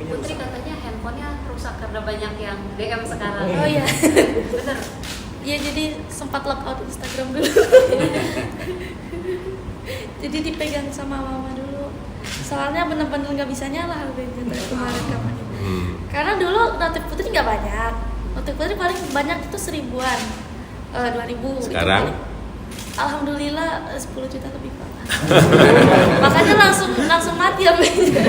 Putri katanya handphonenya rusak karena banyak yang DM sekarang. Oh iya. Bener. Iya, jadi sempat lockout Instagram dulu. Jadi dipegang sama mama dulu. Soalnya bener-bener nggak bisa nyala HP kemarin kapan. Karena dulu notif Putri nggak banyak. Notif Putri paling banyak itu 1000-an, 2000. Sekarang? Gitu, alhamdulillah 10 juta lebih Pak. Makanya langsung mati HP-nya.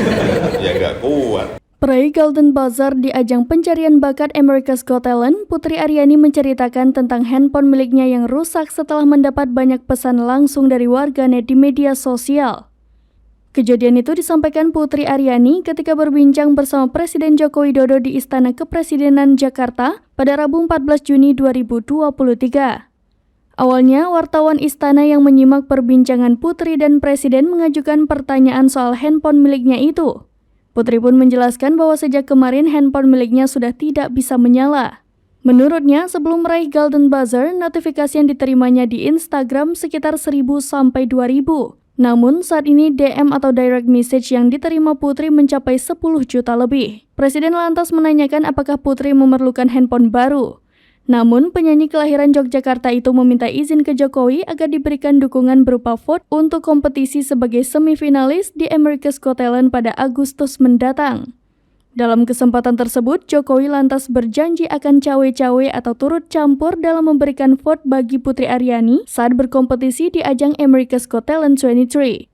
Ya nggak kuat. Peraih Golden Buzzer di ajang pencarian bakat America's Got Talent, Putri Aryani menceritakan tentang handphone miliknya yang rusak setelah mendapat banyak pesan langsung dari warganet di media sosial. Kejadian itu disampaikan Putri Aryani ketika berbincang bersama Presiden Joko Widodo di Istana Kepresidenan Jakarta pada Rabu 14 Juni 2023. Awalnya, wartawan istana yang menyimak perbincangan Putri dan Presiden mengajukan pertanyaan soal handphone miliknya itu. Putri pun menjelaskan bahwa sejak kemarin handphone miliknya sudah tidak bisa menyala. Menurutnya, sebelum meraih Golden Buzzer, notifikasi yang diterimanya di Instagram sekitar 1000 sampai 2000. Namun, saat ini DM atau direct message yang diterima Putri mencapai 10 juta lebih. Presiden lantas menanyakan apakah Putri memerlukan handphone baru. Namun, penyanyi kelahiran Yogyakarta itu meminta izin ke Jokowi agar diberikan dukungan berupa vote untuk kompetisi sebagai semifinalis di America's Got Talent pada Agustus mendatang. Dalam kesempatan tersebut, Jokowi lantas berjanji akan cawe-cawe atau turut campur dalam memberikan vote bagi Putri Aryani saat berkompetisi di ajang America's Got Talent 23.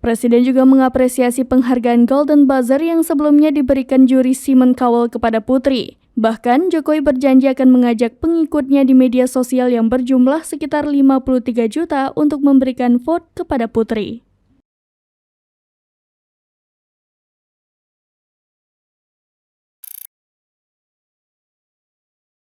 Presiden juga mengapresiasi penghargaan Golden Buzzer yang sebelumnya diberikan juri Simon Cowell kepada Putri. Bahkan, Jokowi berjanji akan mengajak pengikutnya di media sosial yang berjumlah sekitar 53 juta untuk memberikan vote kepada Putri.